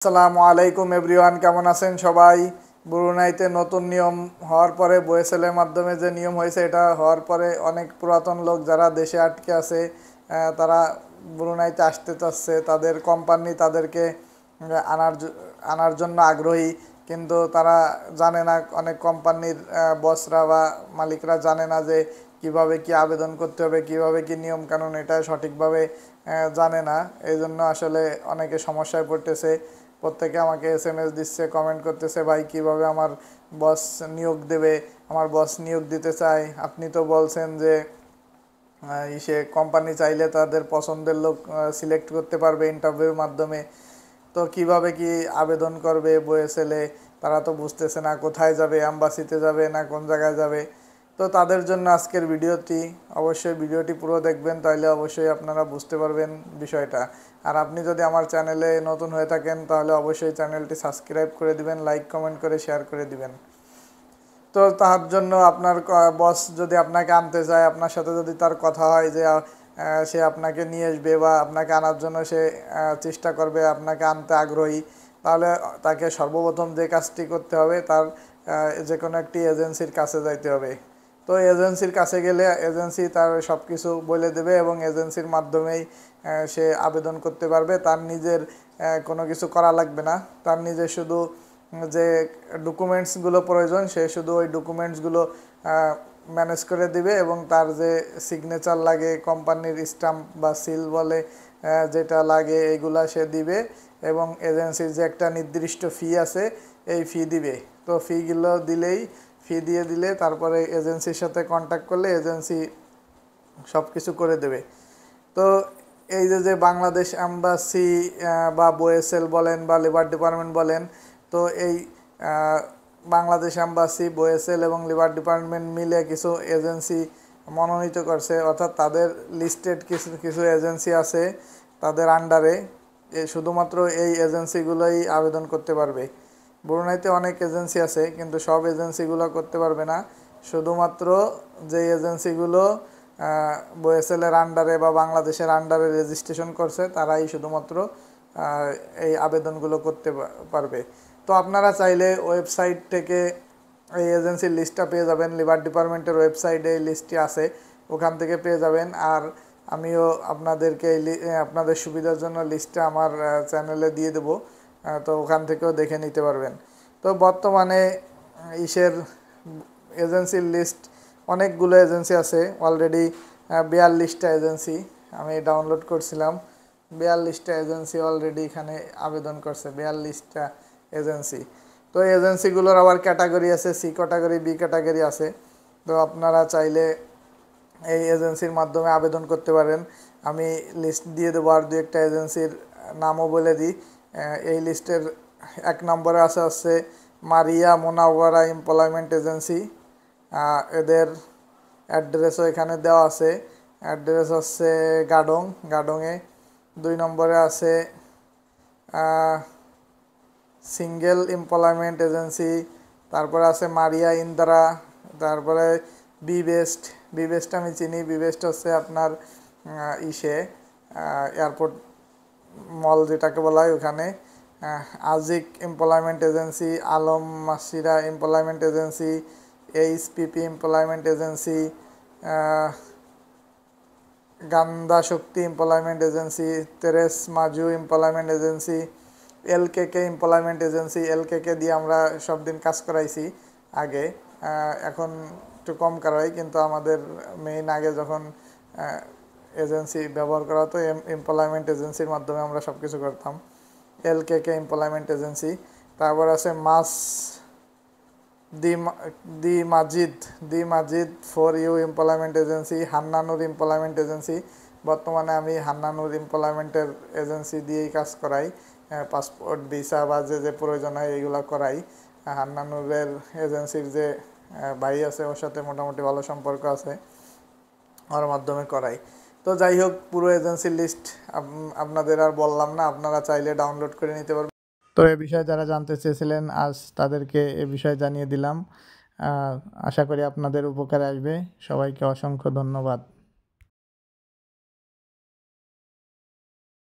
আসসালামু আলাইকুম এভরিওয়ান, কেমন আছেন সবাই? ব্রুনাইতে নতুন নিয়ম হওয়ার পরে বয়েসেলের মাধ্যমে যে নিয়ম হয়েছে, এটা হওয়ার পরে অনেক পুরাতন লোক যারা দেশে আটকে আছে তারা ব্রুনাইতে আসতে চাচ্ছে। তাদের কোম্পানি তাদেরকে আনার জন্য আগ্রহী, কিন্তু তারা জানে না, অনেক কোম্পানির বসরা বা মালিকরা জানে না যে কিভাবে কি আবেদন করতে হবে, কিভাবে কি নিয়ম কানুন এটা সঠিকভাবে জানে না। এই জন্য আসলে অনেকে সমস্যায় পড়তেছে। প্রত্যেকে আমাকে SMS দিচ্ছে, কমেন্ট করতেছে, ভাই কিভাবে আমার বস নিয়োগ দেবে, আমার বস নিয়োগ দিতে চায়। আপনি তো বলছেন যে সে কোম্পানি চাইলে তাদের পছন্দের লোক সিলেক্ট করতে পারবে ইন্টারভিউর মাধ্যমে। তো কিভাবে কি আবেদন করবে বয়েসেলে, তারা তো বুঝতেছে না কোথায় যাবে, অ্যাম্বাসিতে যাবে না কোন জায়গায় যাবে। তো তাদের জন্য আজকের ভিডিওটি, অবশ্যই ভিডিওটি পুরো দেখবেন, তাহলে অবশ্যই আপনারা বুঝতে পারবেন বিষয়টা। আর আপনি যদি আমার চ্যানেলে নতুন হয়ে থাকেন তাহলে অবশ্যই চ্যানেলটি সাবস্ক্রাইব করে দিবেন, লাইক কমেন্ট করে শেয়ার করে দিবেন। তো তার জন্য আপনার বস যদি আপনাকে আনতে চায়, আপনার সাথে যদি তার কথা হয় যে সে আপনাকে নিয়ে আসবে বা আপনাকে আনার জন্য সে চেষ্টা করবে, আপনাকে আনতে আগ্রহী, তাহলে তাকে সর্বপ্রথম যে কাজটি করতে হবে, তার যে কোনো একটি এজেন্সির কাছে যাইতে হবে। তো এজেন্সির কাছে গেলে এজেন্সি তার সব কিছু বলে দেবে এবং এজেন্সির মাধ্যমেই সে আবেদন করতে পারবে। তার নিজের কোনো কিছু করা লাগবে না। তার নিজের শুধু যে ডকুমেন্টসগুলো প্রয়োজন, সে শুধু ওই ডকুমেন্টসগুলো ম্যানেজ করে দিবে এবং তার যে সিগনেচার লাগে, কোম্পানির স্টাম্প বা সিল বলে যেটা লাগে, এগুলা সে দিবে এবং এজেন্সির যে একটা নির্দিষ্ট ফি আছে এই ফি দিবে। তো ফিগুলো ফি দিয়ে দিলে তারপরে এজেন্সির সাথে কন্ট্যাক্ট করলে এজেন্সি সব কিছু করে দেবে। তো এই যে বাংলাদেশ অ্যাম্বাসি বা বয়েসেল বলেন বা লেবার ডিপার্টমেন্ট বলেন, তো এই বাংলাদেশ অ্যাম্বাসি, বয়েসেল এবং লেবার ডিপার্টমেন্ট মিলে কিছু এজেন্সি মনোনীত করছে, অর্থাৎ তাদের লিস্টেড কিছু কিছু এজেন্সি আছে তাদের আন্ডারে। শুধুমাত্র এই এজেন্সিগুলোই আবেদন করতে পারবে। ব্রুনাইতে অনেক এজেন্সি আছে, কিন্তু সব এজেন্সিগুলো করতে পারবে না। শুধুমাত্র যে এজেন্সিগুলো বয়েসেলের আন্ডারে বা বাংলাদেশের আন্ডারে রেজিস্ট্রেশন করছে তারাই শুধুমাত্র এই আবেদনগুলো করতে পারবে। তো আপনারা চাইলে ওয়েবসাইট থেকে এই এজেন্সির লিস্টটা পেয়ে যাবেন। লেবার ডিপার্টমেন্টের ওয়েবসাইটে এই লিস্টটি আছে, ওখান থেকে পেয়ে যাবেন। আর আমিও আপনাদেরকে আপনাদের সুবিধার জন্য লিস্টটা আমার চ্যানেলে দিয়ে দেবো, তো ওখান থেকেও দেখে নিতে পারবেন। তো বর্তমানে ইসের এজেন্সির লিস্ট অনেকগুলো এজেন্সি আছে অলরেডি। 42টা এজেন্সি আমি ডাউনলোড করছিলাম। 42টা এজেন্সি অলরেডি এখানে আবেদন করছে, 42টা এজেন্সি। তো এই এজেন্সিগুলোর আবার ক্যাটাগরি আছে, সি ক্যাটাগরি, বি ক্যাটাগরি আছে। তো আপনারা চাইলে এই এজেন্সির মাধ্যমে আবেদন করতে পারেন। আমি লিস্ট দিয়ে দেবো, আর দু একটা এজেন্সির নামও বলে দিই। এই লিস্টের 1 নম্বরে আছে মারিয়া মোনাওয়ারা এমপ্লয়মেন্ট এজেন্সি। এদের অ্যাড্রেসও এখানে দেওয়া আছে। অ্যাড্রেস হচ্ছে গাডংয়ে। 2 নম্বরে আছে সিঙ্গেল এমপ্লয়মেন্ট এজেন্সি। তারপরে আছে মারিয়া ইন্দিরা। তারপরে বি বেস্ট আমি চিনি। বি বেস্ট হচ্ছে আপনার এয়ারপোর্ট মল যেটাকে বলা হয় ওখানে। আজিক employment agency, Alam Masira employment agency, HPP employment agency, Ganda Shakti employment agency, তেরেস মাজু employment agency, LKK employment agency. LKK দিয়ে আমরা সব দিন কাজ করাইছি আগে, এখন একটু কম করাই, কিন্তু আমাদের মেইন আগে যখন এজেন্সি ব্যবহার করা হতো এমপ্লয়মেন্ট এজেন্সির মাধ্যমে আমরা সব কিছু করতাম। LKK employment agency. তারপর আছে the Majid for you employment agency, Hannanur employment agency. বর্তমানে আমি হান্নানুর এমপ্লয়মেন্টের এজেন্সি দিয়েই কাজ করাই, পাসপোর্ট ভিসা বা যে প্রয়োজন হয় এইগুলো করাই। হান্নানুরের এজেন্সির যে ভাই আছে ওর সাথে মোটামুটি ভালো সম্পর্ক আছে, ওর মাধ্যমে করাই। তো যাই হোক, পুরো এজেন্সির লিস্ট আপনাদের আর বললাম না, আপনারা চাইলে ডাউনলোড করে নিতে পারবেন। তো এ বিষয়ে যারা জানতে চেয়েছিলেন আজ তাদেরকে এ বিষয়ে জানিয়ে দিলাম। আশা করি আপনাদের উপকারে আসবে। সবাইকে অসংখ্য ধন্যবাদ।